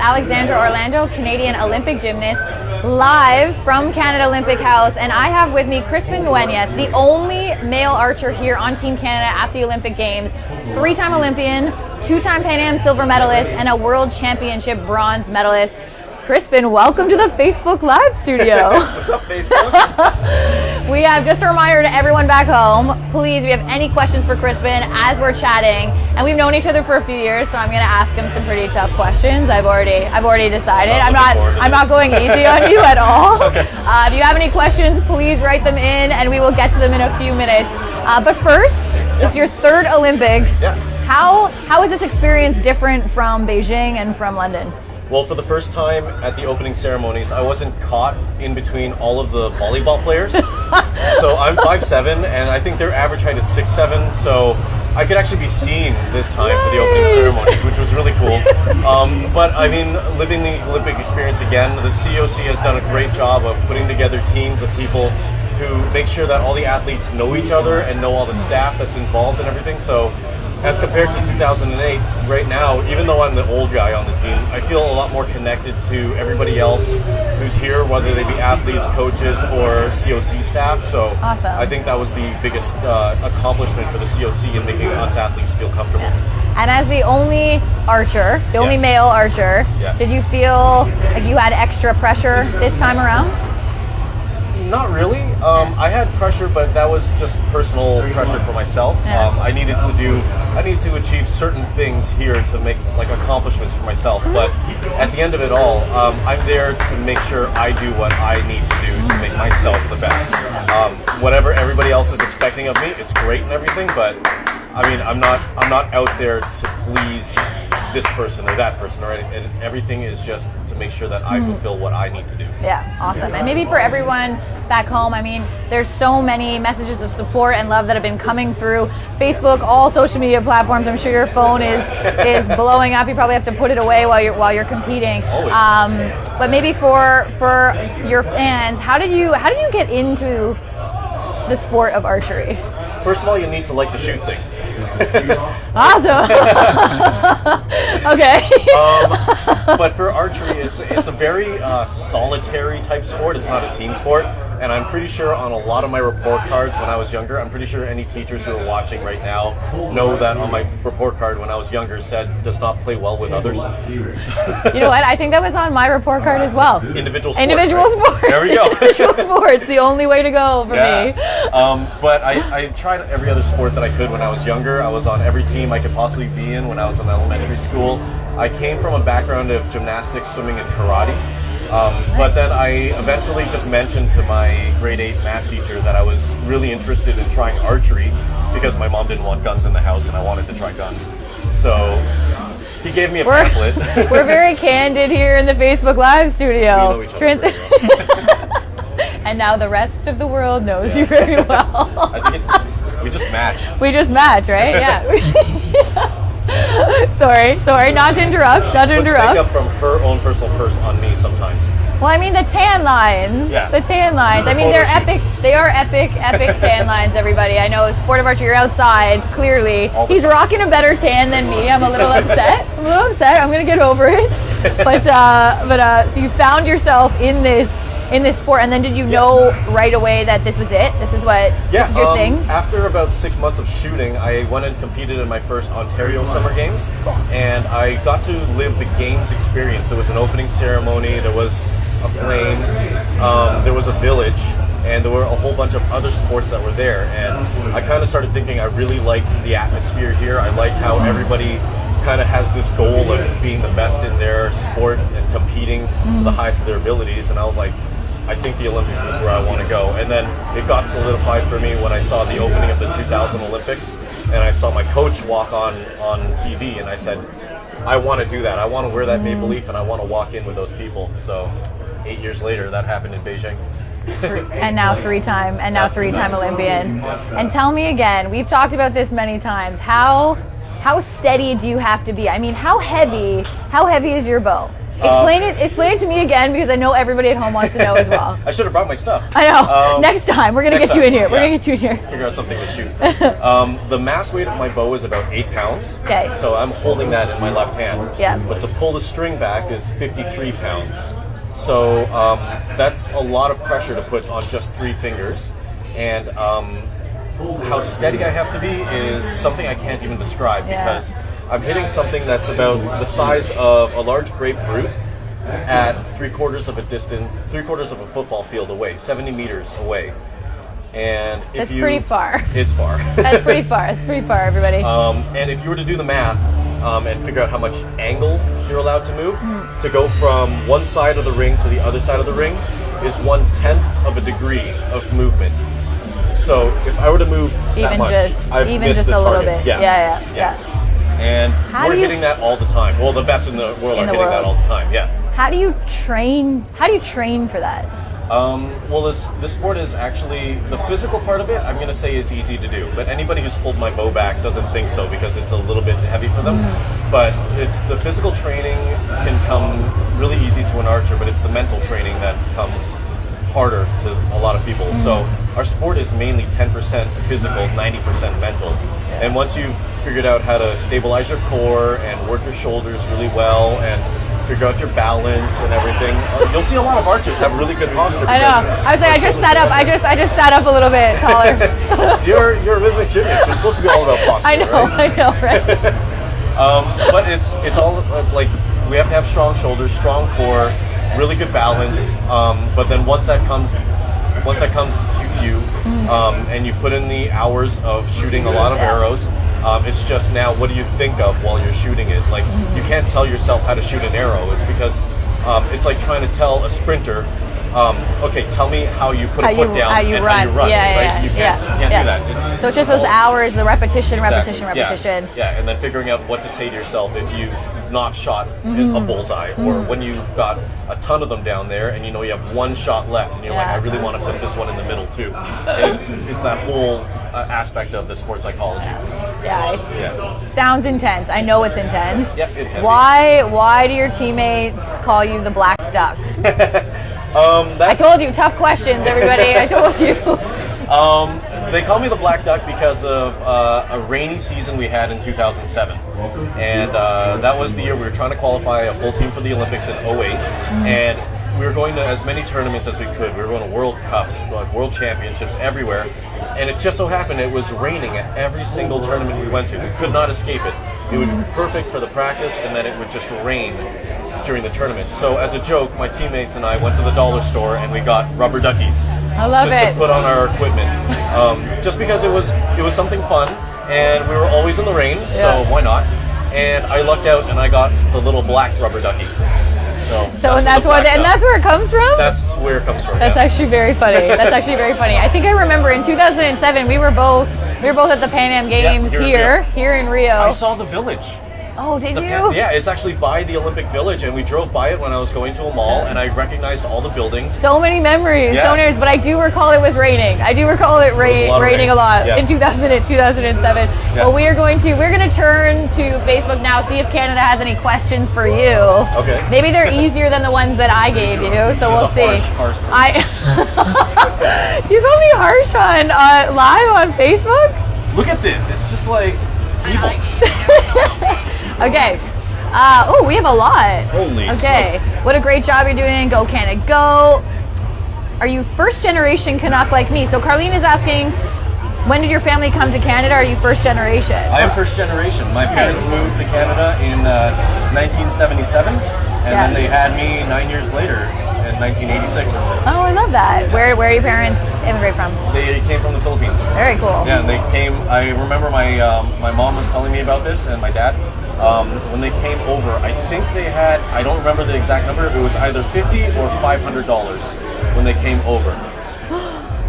Alexandra Orlando, Canadian Olympic gymnast, live from Canada Olympic House, and I have with me Crispin Duenas, the only male archer here on Team Canada at the Olympic Games, 3-time Olympian, 2-time Pan Am silver medalist, and a World Championship bronze medalist. Crispin, welcome to the Facebook Live studio. What's up, Facebook? We have just a reminder to everyone back home, please, if you have any questions for Crispin as we're chatting, and we've known each other for a few years, so I'm going to ask him some pretty tough questions. I've already decided. I'm not going easy on you at all. Okay. If you have any questions, please write them in, and we will get to them in a few minutes. But first, it's your third Olympics. Yeah. How is this experience different from Beijing and from London? Well, for the first time at the opening ceremonies, I wasn't caught in between all of the volleyball players. So I'm 5'7", and I think their average height is 6'7", so I could actually be seen this time for the opening ceremonies, which was really cool. But I mean, living the Olympic experience again, the COC has done a great job of putting together teams of people who make sure that all the athletes know each other and know all the staff that's involved and everything. So as compared to 2008, right now, even though I'm the old guy on the team, I feel a lot more connected to everybody else who's here, whether they be athletes, coaches, or COC staff. So awesome. I think that was the biggest accomplishment for the COC in making us athletes feel comfortable. And as the only archer, the only male archer, did you feel like you had extra pressure this time around? Not really. I had pressure, but that was just personal pressure for myself. I needed to achieve certain things here to make like accomplishments for myself. But at the end of it all, I'm there to make sure I do what I need to do to make myself the best. Whatever everybody else is expecting of me, it's great and everything. But I mean, I'm not out there to please this person or that person, or and everything is just to make sure that I fulfill what I need to do. Yeah, awesome. And maybe for everyone back home, I mean, there's so many messages of support and love that have been coming through Facebook, all social media platforms. I'm sure your phone is blowing up. You probably have to put it away while you're competing. Always. But maybe for your fans, how did you get into the sport of archery? First of all, you need to like to shoot things. Awesome. Okay. But for archery, it's a very solitary type sport. It's not a team sport. And I'm pretty sure on a lot of my report cards when I was younger, I'm pretty sure any teachers who are watching right now know that on my report card when I was younger said, does not play well with others. You know what? I think that was on my report card as well. Individual sport. Individual right? sports. There we go. Individual sports, the only way to go for me. But I tried every other sport that I could when I was younger. I was on every team I could possibly be in when I was in elementary school. I came from a background of gymnastics, swimming, and karate. But then I eventually just mentioned to my grade 8 math teacher that I was really interested in trying archery because my mom didn't want guns in the house and I wanted to try guns. So he gave me a pamphlet. We're very candid here in the Facebook Live studio. We know each other very well. And now the rest of the world knows you very well. I think we just match. We just match, right? Yeah. Sorry, not to interrupt. Puts makeup from her own personal purse on me sometimes. Well, I mean the tan lines. Yeah. The tan lines. I mean they're epic. They are epic tan lines. Everybody. I know sport of archery. You're outside. Clearly, he's rocking a better tan than me. I'm a little upset. I'm gonna get over it. But so you found yourself in this sport, and then did you know right away that this was it? This is your thing? After about 6 months of shooting, I went and competed in my first Ontario Summer Games, and I got to live the games experience. There was an opening ceremony, there was a flame, there was a village, and there were a whole bunch of other sports that were there, and I kind of started thinking I really liked the atmosphere here. I like how everybody kind of has this goal of being the best in their sport and competing to the highest of their abilities, and I was like, I think the Olympics is where I want to go. And then it got solidified for me when I saw the opening of the 2000 Olympics, and I saw my coach walk on TV, and I said, I want to do that. I want to wear that maple leaf, and I want to walk in with those people. So 8 years later, that happened in Beijing. And now three-time Olympian. And tell me again, we've talked about this many times, how steady do you have to be? I mean, how heavy is your bow? Explain it to me again, because I know everybody at home wants to know as well. I should have brought my stuff. I know. Next time, we're going to get you in here. We're going to get you in here. Figure out something to shoot. The mass weight of my bow is about 8 pounds. Okay. So I'm holding that in my left hand. Yeah. But to pull the string back is 53 pounds. So that's a lot of pressure to put on just 3 fingers. And how steady I have to be is something I can't even describe, because I'm hitting something that's about the size of a large grapefruit at 3/4 of a football field away, 70 meters away. And that's pretty far. It's far. That's pretty far. That's pretty far, everybody. And if you were to do the math and figure out how much angle you're allowed to move, to go from one side of the ring to the other side of the ring is 1/10 of a degree of movement. So if I were to move that much, I've missed the little target. bit. Yeah. And we're hitting that all the time. Well, the best in the world are hitting that all the time. Yeah. How do you train? How do you train for that? Well, this sport is actually, the physical part of it, I'm going to say is easy to do. But anybody who's pulled my bow back doesn't think so, because it's a little bit heavy for them. But it's the physical training can come really easy to an archer, but it's the mental training that comes harder to a lot of people. So our sport is mainly 10% physical, 90% mental. And once you've figured out how to stabilize your core and work your shoulders really well and figure out your balance and everything, you'll see a lot of archers have really good posture. I know. I was like, I just sat up a little bit taller. You're a rhythmic gymnast. You're supposed to be all about posture. I know, right? But it's all like, we have to have strong shoulders, strong core, really good balance. But then once that comes to you, and you put in the hours of shooting a lot of arrows, it's just now, what do you think of while you're shooting it? Like, you can't tell yourself how to shoot an arrow. It's because it's like trying to tell a sprinter, okay, tell me how you put a foot down how you and run. how you run. Yeah, You can't do that. So it's just those hours, the repetition. Yeah, and then figuring out what to say to yourself if you've not shot a bullseye, or when you've got a ton of them down there and you know you have one shot left and you're like, I really want to put this one in the middle too. And it's that whole aspect of the sport psychology. Sounds intense. I know it's intense. Yeah, it can be. Why do your teammates call you the Black Duck? I told you, tough questions, everybody. I told you. They call me the Black Duck because of a rainy season we had in 2007. And that was the year we were trying to qualify a full team for the Olympics in 2008. And we were going to as many tournaments as we could. We were going to World Cups, like World Championships, everywhere. And it just so happened it was raining at every single tournament we went to. We could not escape it. It would be perfect for the practice, and then it would just rain during the tournament. So as a joke, my teammates and I went to the dollar store and we got rubber duckies. I love it. Just to put on our equipment. Just because it was something fun, and we were always in the rain, so why not? And I lucked out and I got the little black rubber ducky. So that's where it comes from? That's where it comes from. That's actually very funny. That's actually very funny. I think I remember in 2007 we were both at the Pan Am Games here in Rio. I saw the village. Oh, did you? Yeah, it's actually by the Olympic Village, and we drove by it when I was going to a mall, and I recognized all the buildings. So many memories, but I do recall it was raining. I do recall it raining a lot in 2007. Yeah. Well, we're going to turn to Facebook now, see if Canada has any questions for you. Okay. Maybe they're easier than the ones that I gave you, so we'll see. Harsh You call me harsh on live on Facebook? Look at this. It's just like evil. Okay. We have a lot. Holy Okay. Smokes. What a great job you're doing. Go Canada, go. Are you first generation Canuck like me? So Carlene is asking, when did your family come to Canada? Are you first generation? I am first generation. My parents moved to Canada in 1977, and then they had me 9 years later in 1986. Oh, I love that. Where are your parents immigrate from? They came from the Philippines. Very cool. Yeah, they came. I remember my mom was telling me about this, and my dad. When they came over, I think they had, I don't remember the exact number, it was either $50 or $500 when they came over.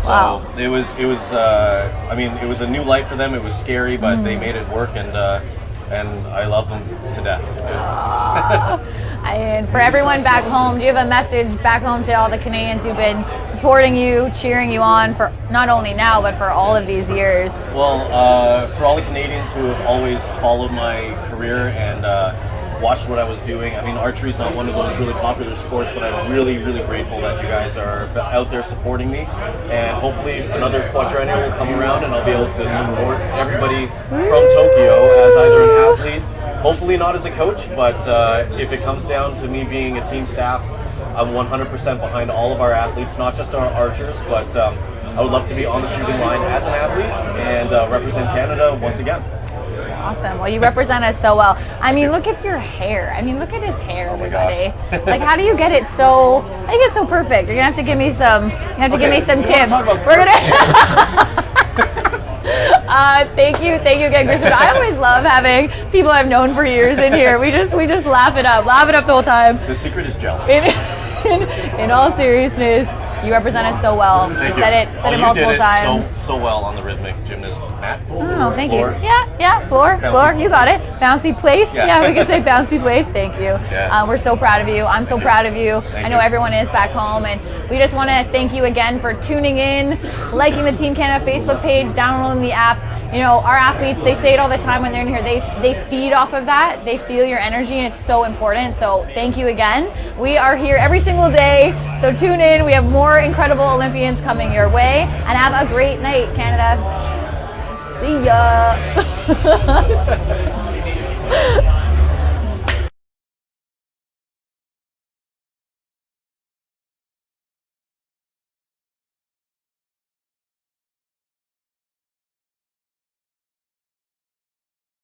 So wow. it was it was a new life for them. It was scary, but they made it work, and I love them to death. Yeah. And for everyone back home, do you have a message back home to all the Canadians who've been supporting you, cheering you on for not only now, but for all of these years? Well, for all the Canadians who have always followed my career and watched what I was doing. I mean, archery is not one of those really popular sports, but I'm really, really grateful that you guys are out there supporting me. And hopefully another quadrennial will come around and I'll be able to support everybody from Tokyo as either an athlete, hopefully not as a coach, but if it comes down to me being a team staff, I'm 100% behind all of our athletes, not just our archers, but I would love to be on the shooting line as an athlete and represent Canada once again. Awesome. Well, you represent us so well. I mean, look at your hair. I mean, look at his hair, everybody. Like, how do you get it so? How do you get so perfect? You're gonna have to give me some. You have to give me some tips. We're gonna. Thank you again, Crispin. I always love having people I've known for years in here. We just laugh it up the whole time. The secret is gel. In all seriousness, you represent us so well. Thank you. Said it multiple times. So well on the rhythmic gymnast mat. Oh, thank floor. you. Yeah, floor, you got it. Bouncy place. Yeah, we can say bouncy place. Thank you. Yeah. We're so proud of you. I'm so proud of you. I know you. everyone is back home, and we just want to thank you again for tuning in, liking the Team Canada Facebook page, downloading the app. You know, our athletes, they say it all the time when they're in here, they feed off of that. They feel your energy, and it's so important. So thank you again. We are here every single day, so tune in. We have more incredible Olympians coming your way, and have a great night, Canada. See ya.